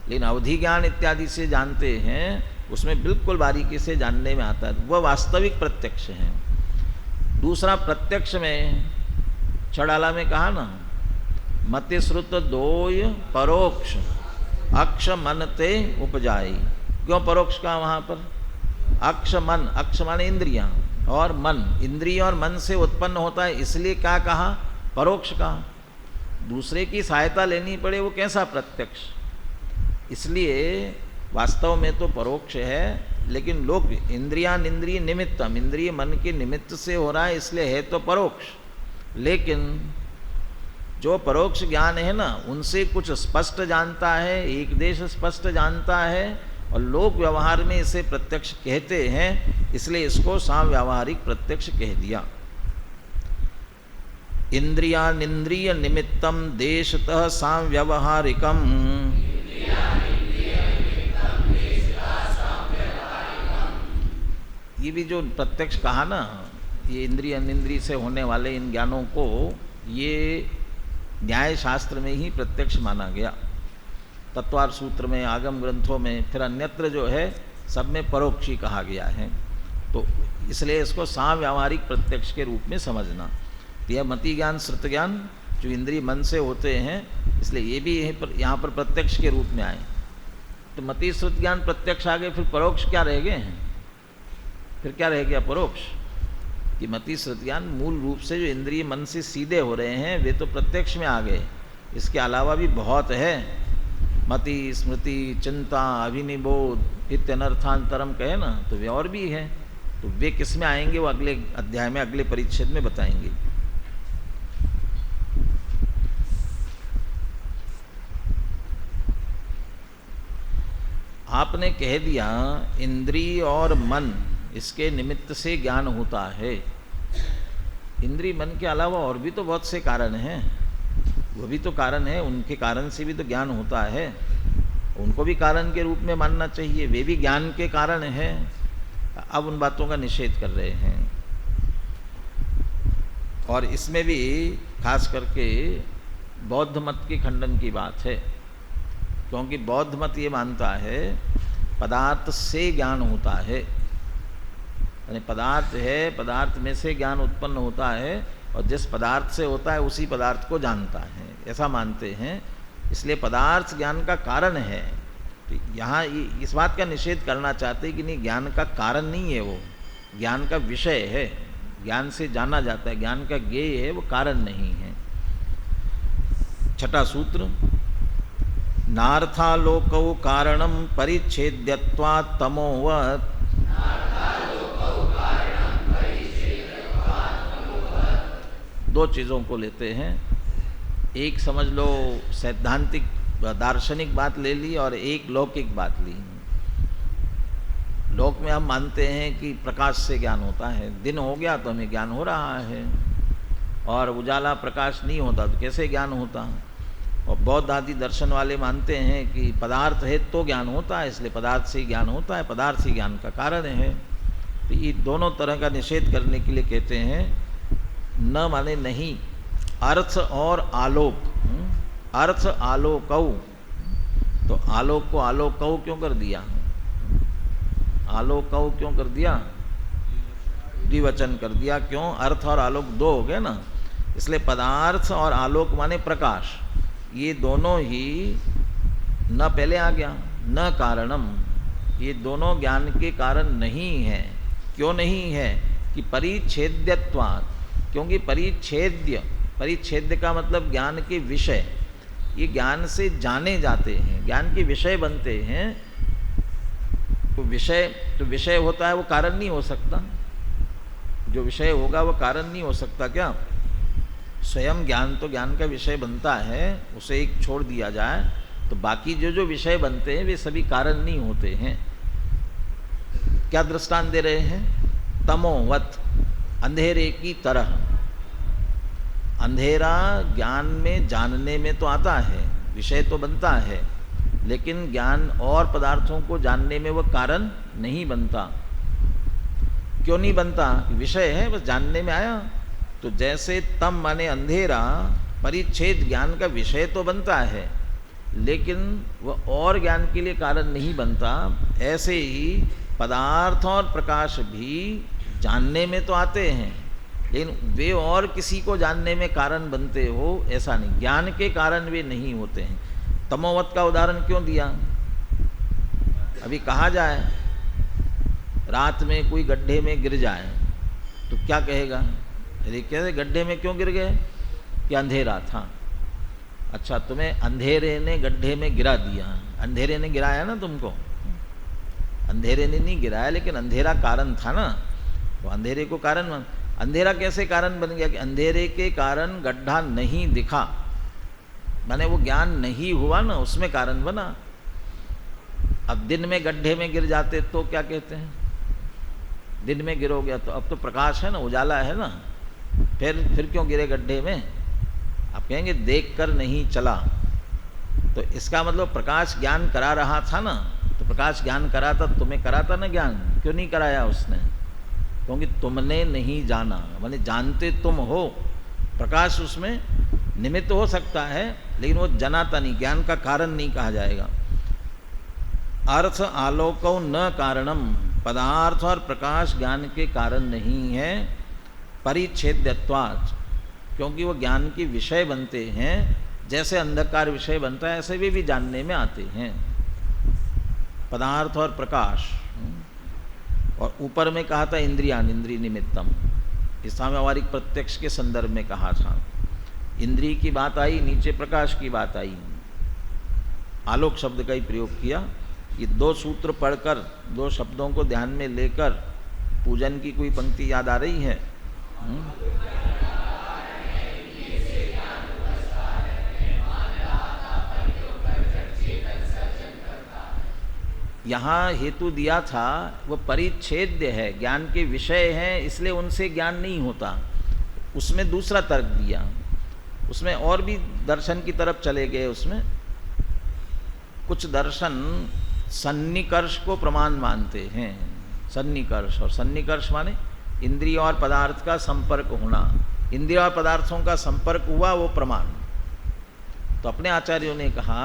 लेकिन अवधि ज्ञान इत्यादि से जानते हैं, उसमें बिल्कुल बारीकी से जानने में आता है। वह वास्तविक प्रत्यक्ष है। दूसरा प्रत्यक्ष में चढ़ाला में कहा ना, मति श्रुत दोय परोक्ष अक्ष मन ते उपजाई। क्यों परोक्ष का वहाँ पर? अक्ष मन, अक्ष माने इंद्रियां, और मन, इंद्रिय और मन से उत्पन्न होता है, इसलिए क्या कहा? परोक्ष कहा। दूसरे की सहायता लेनी पड़े वो कैसा प्रत्यक्ष? इसलिए वास्तव में तो परोक्ष है, लेकिन लोग इंद्रिय निमित्तम, इंद्रिय मन के निमित्त से हो रहा है, इसलिए है तो परोक्ष। लेकिन जो परोक्ष ज्ञान है ना, उनसे कुछ स्पष्ट जानता है, एक देश स्पष्ट जानता है, और लोक व्यवहार में इसे प्रत्यक्ष कहते हैं, इसलिए इसको साव्यावहारिक प्रत्यक्ष कह दिया। इंद्रियानिंद्रिय निमित्तम देशतः साव्यवहारिकम। ये भी जो प्रत्यक्ष कहा ना, ये इंद्रिय अनिंद्रिय से होने वाले इन ज्ञानों को ये न्याय शास्त्र में ही प्रत्यक्ष माना गया। तत्वार सूत्र में, आगम ग्रंथों में, फिर अन्यत्र जो है सब में परोक्षी कहा गया है। तो इसलिए इसको साव्यावहारिक प्रत्यक्ष के रूप में समझना। यह मति ज्ञान, श्रुत ज्ञान जो इंद्रिय मन से होते हैं, इसलिए ये भी यहाँ पर प्रत्यक्ष के रूप में आए। तो मति श्रुत ज्ञान प्रत्यक्ष आ गए, फिर परोक्ष क्या रह गए हैं? फिर क्या रह गया परोक्ष? कि मति श्रुत ज्ञान मूल रूप से जो इंद्रिय मन से सीधे हो रहे हैं वे तो प्रत्यक्ष में आ गए। इसके अलावा भी बहुत है, मति स्मृति चिंता अभिनिबोध इत्यनर्थांतरम कहे ना, तो वे और भी हैं। तो वे किस में आएंगे वो अगले अध्याय में, अगले परिच्छेद में बताएंगे। आपने कह दिया इंद्रिय और मन इसके निमित्त से ज्ञान होता है। इंद्रिय मन के अलावा और भी तो बहुत से कारण हैं, वो भी तो कारण है, उनके कारण से भी तो ज्ञान होता है, उनको भी कारण के रूप में मानना चाहिए, वे भी ज्ञान के कारण हैं। अब उन बातों का निषेध कर रहे हैं, और इसमें भी खास करके बौद्ध मत के खंडन की बात है, क्योंकि बौद्ध मत ये मानता है पदार्थ से ज्ञान होता है, यानी पदार्थ है, पदार्थ में से ज्ञान उत्पन्न होता है, और जिस पदार्थ से होता है उसी पदार्थ को जानता है, ऐसा मानते हैं। इसलिए पदार्थ ज्ञान का कारण है। तो यहाँ इस बात का निषेध करना चाहते हैं कि नहीं, ज्ञान का कारण नहीं है, वो ज्ञान का विषय है, ज्ञान से जाना जाता है, ज्ञान का ज्ञेय है, वो कारण नहीं है। छठा सूत्र, नार्थालोकौ कारणम परिच्छेद्यत्वात् तमोवत्। दो चीज़ों को लेते हैं, एक समझ लो सैद्धांतिक दार्शनिक बात ले ली, और एक लौकिक बात ली। लोक में हम मानते हैं कि प्रकाश से ज्ञान होता है, दिन हो गया तो हमें ज्ञान हो रहा है, और उजाला प्रकाश नहीं होता तो कैसे ज्ञान होता। और बौद्ध आदि दर्शन वाले मानते हैं कि पदार्थ है तो ज्ञान होता है, इसलिए पदार्थ से ही ज्ञान होता है, पदार्थ ही ज्ञान का कारण है। तो ये दोनों तरह का निषेध करने के लिए कहते हैं, न माने नहीं, अर्थ और आलोक। अर्थ आलोकौ, तो आलोक को आलोकौ क्यों कर दिया? आलोकौ क्यों कर दिया? द्विवचन कर दिया। क्यों? अर्थ और आलोक दो हो गए ना, इसलिए पदार्थ और आलोक माने प्रकाश, ये दोनों ही न पहले आ गया, न कारणम, ये दोनों ज्ञान के कारण नहीं है। क्यों नहीं है? कि परिच्छेद्यत्वात्, क्योंकि परिच्छेद्य का मतलब ज्ञान के विषय, ये ज्ञान से जाने जाते हैं, ज्ञान के विषय बनते हैं। तो विषय होता है, वो कारण नहीं हो सकता। जो विषय होगा वो कारण नहीं हो सकता क्या? स्वयं ज्ञान तो ज्ञान का विषय बनता है, उसे एक छोड़ दिया जाए तो बाकी जो विषय बनते हैं वे सभी कारण नहीं होते हैं। क्या दृष्टांत दे रहे हैं? तमोवत, अंधेरे की तरह। अंधेरा ज्ञान में जानने में तो आता है, विषय तो बनता है, लेकिन ज्ञान और पदार्थों को जानने में वह कारण नहीं बनता। क्यों नहीं बनता? विषय है, बस जानने में आया। तो जैसे तम माने अंधेरा, परिच्छेद ज्ञान का विषय तो बनता है, लेकिन वह और ज्ञान के लिए कारण नहीं बनता। ऐसे ही पदार्थ और प्रकाश भी जानने में तो आते हैं, लेकिन वे और किसी को जानने में कारण बनते हो ऐसा नहीं, ज्ञान के कारण वे नहीं होते हैं। तमोवत का उदाहरण क्यों दिया? अभी कहा जाए रात में कोई गड्ढे में गिर जाए तो क्या कहेगा? अरे कैसे गड्ढे में क्यों गिर गए? कि अंधेरा था। अच्छा, तुम्हें अंधेरे ने गड्ढे में गिरा दिया, अंधेरे ने गिराया ना तुमको? अंधेरे ने नहीं गिराया, लेकिन अंधेरा कारण था ना। तो अंधेरे को कारण, अंधेरा कैसे कारण बन गया? कि अंधेरे के कारण गड्ढा नहीं दिखा, माने वो ज्ञान नहीं हुआ ना, उसमें कारण बना। अब दिन में गड्ढे में गिर जाते तो क्या कहते हैं? दिन में गिरोगे तो अब तो प्रकाश है ना, उजाला है ना, फिर क्यों गिरे गड्ढे में? आप कहेंगे देख कर नहीं चला। तो इसका मतलब प्रकाश ज्ञान करा रहा था ना, तो प्रकाश ज्ञान कराता, तुम्हें कराता ना ज्ञान, क्यों नहीं कराया उसने? क्योंकि तुमने नहीं जाना, माने जानते तुम हो। प्रकाश उसमें निमित्त हो सकता है, लेकिन वो जनाता नहीं, ज्ञान का कारण नहीं कहा जाएगा। अर्थ आलोको न कारणम, पदार्थ और प्रकाश ज्ञान के कारण नहीं है। परिच्छेद्यत्वात्, क्योंकि वो ज्ञान के विषय बनते हैं। जैसे अंधकार विषय बनता है, ऐसे भी जानने में आते हैं पदार्थ और प्रकाश। और ऊपर में कहा था इंद्रियान, इंद्रिय निमित्तम, इस व्यावहारिक प्रत्यक्ष के संदर्भ में कहा था। इंद्रिय की बात आई, नीचे प्रकाश की बात आई, आलोक शब्द का ही प्रयोग किया। ये दो सूत्र पढ़कर, दो शब्दों को ध्यान में लेकर पूजन की कोई पंक्ति याद आ रही है? यहाँ हेतु दिया था, वो परिच्छेद्य है, ज्ञान के विषय हैं, इसलिए उनसे ज्ञान नहीं होता। उसमें दूसरा तर्क दिया, उसमें और भी दर्शन की तरफ चले गए। उसमें कुछ दर्शन सन्निकर्ष को प्रमाण मानते हैं। सन्निकर्ष, और सन्निकर्ष माने इंद्रिय और पदार्थ का संपर्क होना, इंद्रिय और पदार्थों का संपर्क हुआ वो प्रमाण। तो अपने आचार्यों ने कहा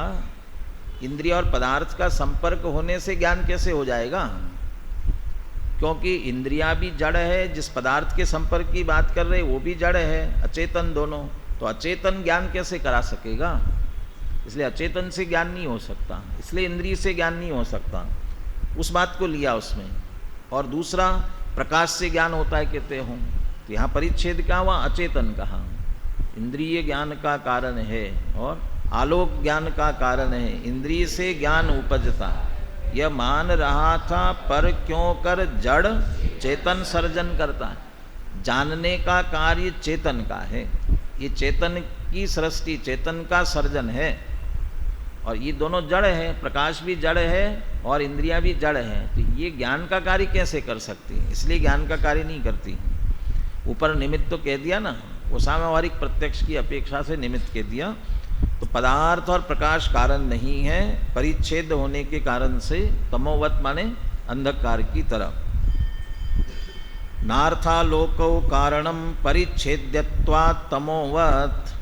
इंद्रिय और पदार्थ का संपर्क होने से ज्ञान कैसे हो जाएगा? क्योंकि इंद्रियां भी जड़ है, जिस पदार्थ के संपर्क की बात कर रहे वो भी जड़ है, अचेतन दोनों। तो अचेतन ज्ञान कैसे करा सकेगा? इसलिए अचेतन से ज्ञान नहीं हो सकता, इसलिए इंद्रिय से ज्ञान नहीं हो सकता। उस बात को लिया उसमें। और दूसरा प्रकाश से ज्ञान होता है कहते हो, तो यहाँ परिच्छेद क्या हुआ? अचेतन कहा। इंद्रिय ज्ञान का कारण है और आलोक ज्ञान का कारण है। इंद्रिय से ज्ञान उपजता, यह मान रहा था, पर क्यों कर जड़ चेतन सर्जन करता है। जानने का कार्य चेतन का है, ये चेतन की सृष्टि, चेतन का सर्जन है। और ये दोनों जड़ है, प्रकाश भी जड़ है और इंद्रियां भी जड़ हैं। तो ये ज्ञान का कार्य कैसे कर सकती है? इसलिए ज्ञान का कार्य नहीं करती। ऊपर निमित्त तो कह दिया ना, वो सामावारिक प्रत्यक्ष की अपेक्षा से निमित्त कह दिया। तो पदार्थ और प्रकाश कारण नहीं है, परिच्छेद होने के कारण से तमोवत माने अंधकार की तरह। नार्थालोको कारणम परिच्छेद्यत्वात् तमोवत्,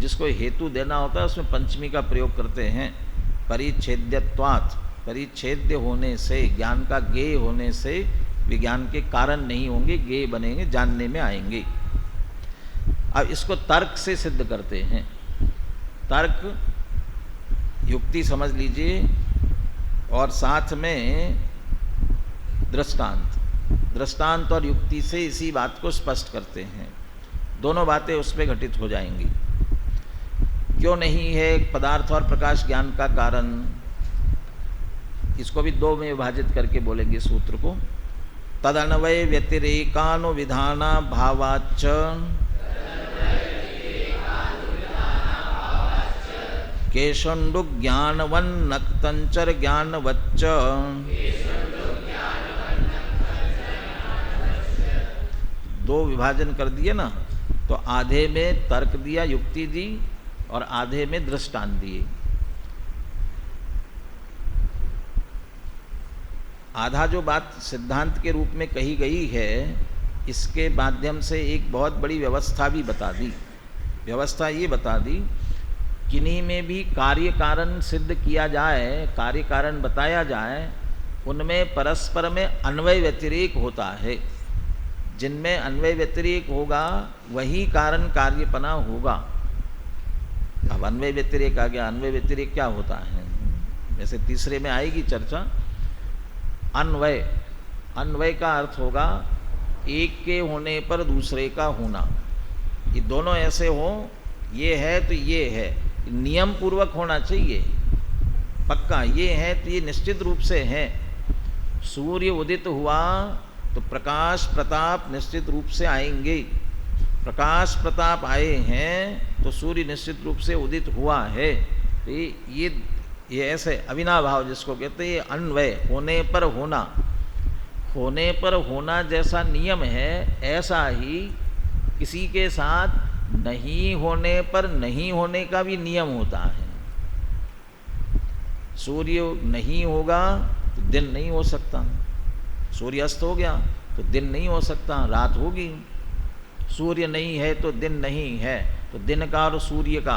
जिसको हेतु देना होता है उसमें पंचमी का प्रयोग करते हैं। परिच्छेद्यत्वात्, परिच्छेद्य होने से, ज्ञान का ज्ञेय होने से वे ज्ञान के कारण नहीं होंगे, ज्ञेय बनेंगे, जानने में आएंगे। अब इसको तर्क से सिद्ध करते हैं। तर्क युक्ति समझ लीजिए और साथ में दृष्टांत। दृष्टांत और युक्ति से इसी बात को स्पष्ट करते हैं। दोनों बातें उसमें घटित हो जाएंगी। क्यों नहीं है पदार्थ और प्रकाश ज्ञान का कारण, इसको भी दो में विभाजित करके बोलेंगे सूत्र को। तदन्वय व्यतिरेकानुविधाना भावाच्च केशंडु ज्ञानवन्नक्तंचर ज्ञानवच्च। दो विभाजन कर दिए ना, तो आधे में तर्क दिया, युक्ति दी, और आधे में दृष्टांत दिए। आधा जो बात सिद्धांत के रूप में कही गई है, इसके माध्यम से एक बहुत बड़ी व्यवस्था भी बता दी। व्यवस्था ये बता दी, किन्हीं में भी कार्य कारण सिद्ध किया जाए, कार्य कारण बताया जाए, उनमें परस्पर में अन्वय व्यतिरेक होता है। जिनमें अन्वय व्यतिरेक होगा वही कारण कार्यपना होगा। अब अन्वय व्यतिरेक आ गया, अन्वय व्यतिरेक क्या होता है, जैसे तीसरे में आएगी चर्चा। अन्वय, अन्वय का अर्थ होगा एक के होने पर दूसरे का होना। ये दोनों ऐसे हो, ये है तो ये है, नियम पूर्वक होना चाहिए, पक्का। ये है तो ये निश्चित रूप से है। सूर्य उदित हुआ तो प्रकाश प्रताप निश्चित रूप से आएंगे। प्रकाश प्रताप आए हैं तो सूर्य निश्चित रूप से उदित हुआ है। तो ये ऐसे अविनाभाव जिसको कहते हैं, ये अन्वय, होने पर होना। होने पर होना जैसा नियम है, ऐसा ही किसी के साथ नहीं होने पर नहीं होने का भी नियम होता है। सूर्य नहीं होगा तो दिन नहीं हो सकता, सूर्य अस्त हो गया तो दिन नहीं हो सकता, रात होगी। सूर्य नहीं है तो दिन नहीं है, तो दिन का और सूर्य का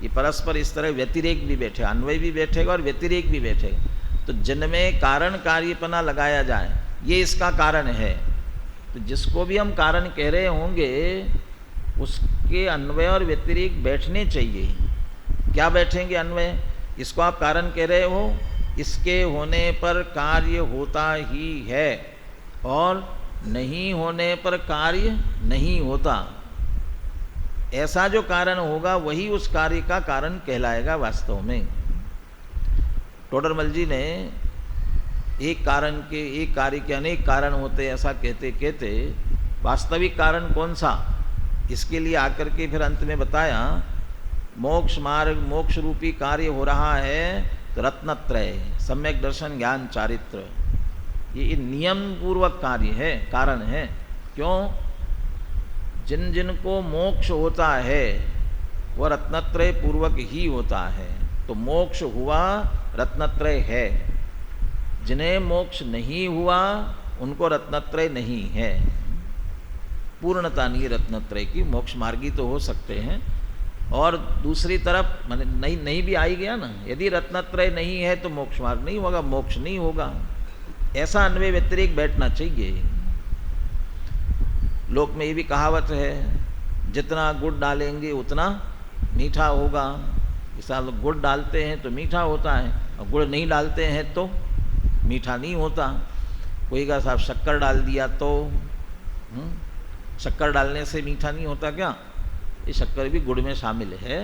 ये परस्पर इस तरह व्यतिरेक भी बैठे, अन्वय भी बैठेगा और व्यतिरेक भी बैठेगा। तो जिनमें कारण कार्यपना लगाया जाए, ये इसका कारण है। तो जिसको भी हम कारण कह रहे होंगे उसके अन्वय और व्यतिरेक बैठने चाहिए। क्या बैठेंगे अन्वय? इसको आप कारण कह रहे हो, इसके होने पर कार्य होता ही है और नहीं होने पर कार्य नहीं होता। ऐसा जो कारण होगा वही उस कार्य का कारण कहलाएगा वास्तव में। टोडरमल जी ने एक कार्य के अनेक कारण होते ऐसा कहते कहते वास्तविक कारण कौन सा, इसके लिए आकर के फिर अंत में बताया, मोक्ष मार्ग, मोक्ष रूपी कार्य हो रहा है तो रत्नत्रय, सम्यक दर्शन, ज्ञान, चारित्र, ये नियम पूर्वक कार्य है, कारण है। क्यों? जिन जिन को मोक्ष होता है वह रत्नत्रय पूर्वक ही होता है। तो मोक्ष हुआ रत्नत्रय है, जिन्हें मोक्ष नहीं हुआ उनको रत्नत्रय नहीं है। पूर्णता नहीं रत्नत्रय की। मोक्ष मार्गी तो हो सकते हैं, और दूसरी तरफ माने नहीं भी आई गया ना, यदि रत्नत्रय नहीं है तो मोक्ष मार्ग नहीं होगा, मोक्ष नहीं होगा। ऐसा अन्वय व्यतिरेक बैठना चाहिए। लोक में ये भी कहावत है, जितना गुड़ डालेंगे उतना मीठा होगा। इस लोग गुड़ डालते हैं तो मीठा होता है, और गुड़ नहीं डालते हैं तो मीठा नहीं होता। कोई का साहब शक्कर डाल दिया तो शक्कर डालने से मीठा नहीं होता क्या? ये शक्कर भी गुड़ में शामिल है।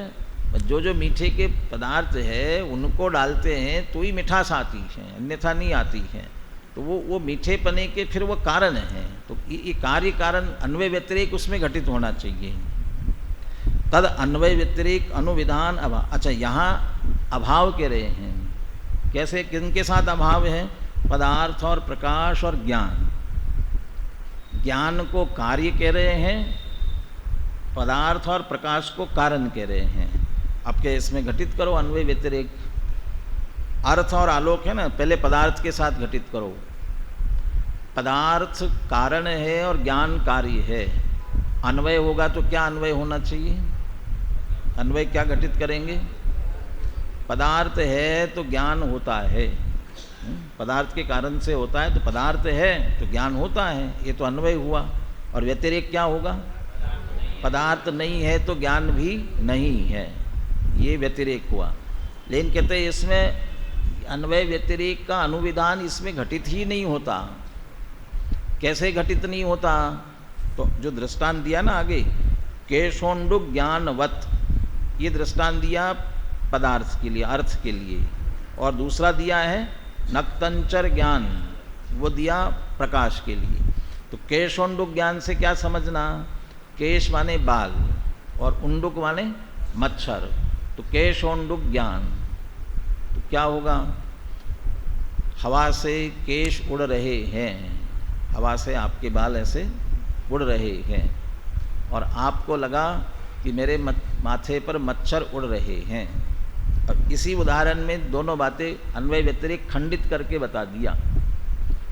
जो जो मीठे के पदार्थ है उनको डालते हैं तो ही मिठास आती है, अन्यथा नहीं आती है। तो वो मीठे पने के फिर वो कारण हैं। तो ये कार्य कारण अन्वय व्यतिरेक उसमें घटित होना चाहिए। तद अन्वय व्यतिरेक अनुविधान अभाव। अच्छा, यहाँ अभाव कह रहे हैं, कैसे, किनके साथ अभाव है? पदार्थ और प्रकाश और ज्ञान। ज्ञान को कार्य कह रहे हैं, पदार्थ और प्रकाश को कारण कह रहे हैं। अब क्या इसमें घटित करो अन्वय व्यतिरेक। अर्थ और आलोक है ना, पहले पदार्थ के साथ घटित करो। पदार्थ कारण है और ज्ञान कार्य है। अन्वय होगा तो क्या अन्वय होना चाहिए? अन्वय क्या घटित करेंगे? पदार्थ है तो ज्ञान होता है, पदार्थ के कारण से होता है, तो पदार्थ है तो ज्ञान होता है, ये तो अन्वय हुआ। और व्यतिरेक क्या होगा? पदार्थ नहीं है तो ज्ञान भी नहीं है, ये व्यतिरेक हुआ। लेकिन कहते हैं इसमें अन्वय व्यतिरेक का अनुविधान इसमें घटित ही नहीं होता। कैसे घटित नहीं होता? तो जो दृष्टांत दिया ना आगे, केशोंडुक ज्ञानवत, ये दृष्टांत दिया पदार्थ के लिए, अर्थ के लिए। और दूसरा दिया है नक्तंचर ज्ञान, वो दिया प्रकाश के लिए। तो केशोंडुक ज्ञान से क्या समझना? केश माने बाल और उंडुक माने मच्छर। तो केशोंडुक ज्ञान तो क्या होगा? हवा से केश उड़ रहे हैं, हवा से आपके बाल ऐसे उड़ रहे हैं, और आपको लगा कि मेरे माथे पर मच्छर उड़ रहे हैं। अब इसी उदाहरण में दोनों बातें अन्वय व्यतिरेक खंडित करके बता दिया।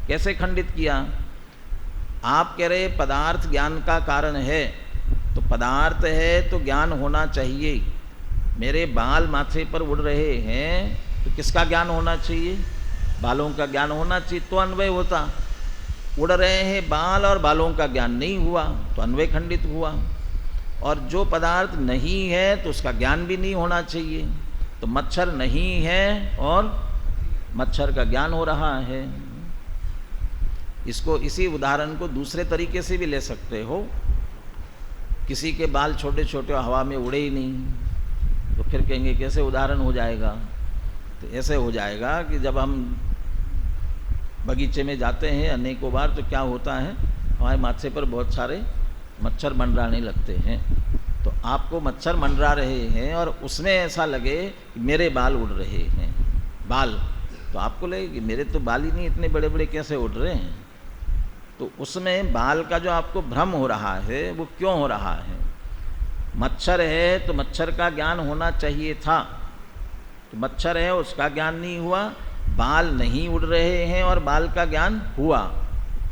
कैसे खंडित किया? आप कह रहे पदार्थ ज्ञान का कारण है, तो पदार्थ है तो ज्ञान होना चाहिए। मेरे बाल माथे पर उड़ रहे हैं तो किसका ज्ञान होना चाहिए? बालों का ज्ञान होना चाहिए, तो अन्वय होता। उड़ रहे हैं बाल और बालों का ज्ञान नहीं हुआ, तो अन्वय खंडित हुआ। और जो पदार्थ नहीं है तो उसका ज्ञान भी नहीं होना चाहिए, तो मच्छर नहीं है और मच्छर का ज्ञान हो रहा है। इसको, इसी उदाहरण को दूसरे तरीके से भी ले सकते हो। किसी के बाल छोटे छोटे हवा में उड़े ही नहीं, तो फिर कहेंगे कैसे उदाहरण हो जाएगा? तो ऐसे हो जाएगा कि जब हम बगीचे में जाते हैं अनेकों बार, तो क्या होता है, हमारे माथे पर बहुत सारे मच्छर मंडराने लगते हैं। तो आपको मच्छर मंडरा रहे हैं और उसमें ऐसा लगे कि मेरे बाल उड़ रहे हैं, बाल, तो आपको लगे कि मेरे तो बाल ही नहीं, इतने बड़े बड़े कैसे उड़ रहे हैं? तो उसमें बाल का जो आपको भ्रम हो रहा है वो क्यों हो रहा है? मच्छर है तो मच्छर का ज्ञान होना चाहिए था, तो मच्छर है उसका ज्ञान नहीं हुआ। बाल नहीं उड़ रहे हैं और बाल का ज्ञान हुआ।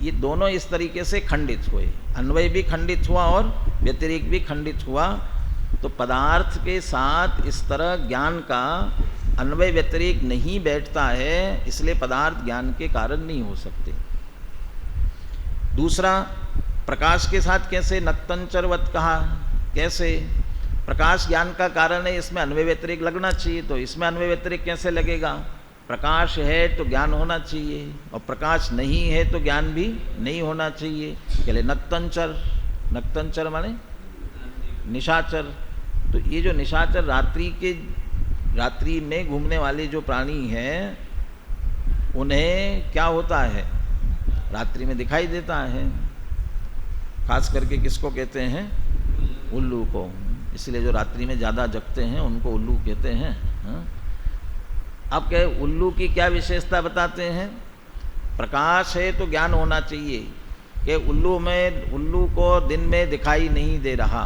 ये दोनों इस तरीके से खंडित हुए, अन्वय भी खंडित हुआ और व्यतिरेक भी खंडित हुआ। तो पदार्थ के साथ इस तरह ज्ञान का अन्वय व्यतिरेक नहीं बैठता है, इसलिए पदार्थ ज्ञान के कारण नहीं हो सकते। दूसरा, प्रकाश के साथ कैसे नक्तंचरवत कहा? कैसे? प्रकाश ज्ञान का कारण है, इसमें अन्वय व्यतिरेक लगना चाहिए, तो इसमें अन्वय व्यतिरेक कैसे लगेगा? प्रकाश है तो ज्ञान होना चाहिए, और प्रकाश नहीं है तो ज्ञान भी नहीं होना चाहिए। चले नक्तंचर, नक्तंचर माने निशाचर। तो ये जो निशाचर रात्रि में घूमने वाले जो प्राणी हैं, उन्हें क्या होता है? रात्रि में दिखाई देता है। खास करके किसको कहते हैं? उल्लू को। इसलिए जो रात्रि में ज़्यादा जगते हैं उनको उल्लू कहते हैं। हाँ? अब क्या उल्लू की क्या विशेषता बताते हैं? प्रकाश है तो ज्ञान होना चाहिए, कि उल्लू को दिन में दिखाई नहीं दे रहा,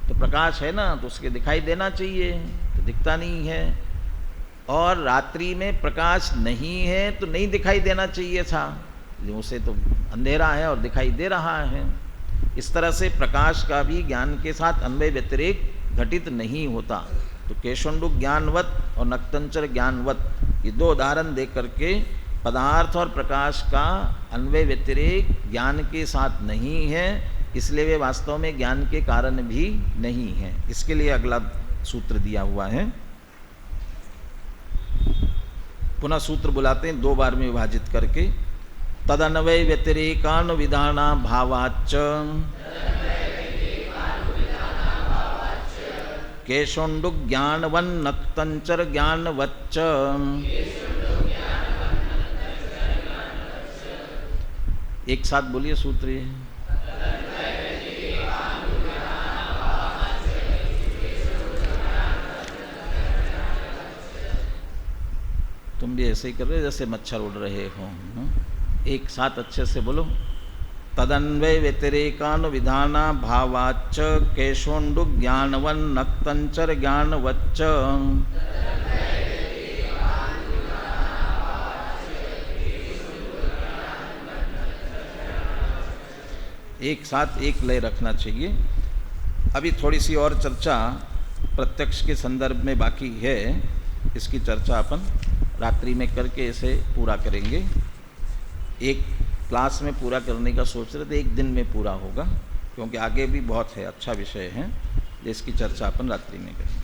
तो प्रकाश है ना, तो उसके दिखाई देना चाहिए, तो दिखता नहीं है। और रात्रि में प्रकाश नहीं है तो नहीं दिखाई देना चाहिए था, उसे तो अंधेरा है और दिखाई दे रहा है। इस तरह से प्रकाश का भी ज्ञान के साथ अन्वय व्यतिरेक घटित नहीं होता। तो केशोंडुक ज्ञानवत और नक्तंचर ज्ञानवत, ये दो उदाहरण दे करके पदार्थ और प्रकाश का अन्वय व्यतिरेक ज्ञान के साथ नहीं है, इसलिए वे वास्तव में ज्ञान के कारण भी नहीं है। इसके लिए अगला सूत्र दिया हुआ है। पुनः सूत्र बुलाते हैं दो बार में विभाजित करके। तदन्वय व्यतिरेकानुविधाना भावाच्च केशोंडुक ज्ञानवन नक्तंचर ज्ञानवच्च। एक साथ बोलिए सूत्र ये। तुम भी ऐसे ही कर रहे हो जैसे मच्छर उड़ रहे हो। एक साथ अच्छे से बोलो। तदन्वय व्यतिरेकानुविधाना भावाच्च केशोंडुक ज्ञानवन नक्तंचर ज्ञानवच्च। एक साथ एक लय रखना चाहिए। अभी थोड़ी सी और चर्चा प्रत्यक्ष के संदर्भ में बाकी है, इसकी चर्चा अपन रात्रि में करके इसे पूरा करेंगे। एक क्लास में पूरा करने का सोच रहे थे, एक दिन में पूरा होगा, क्योंकि आगे भी बहुत है, अच्छा विषय है जिसकी चर्चा अपन रात्रि में करेंगे।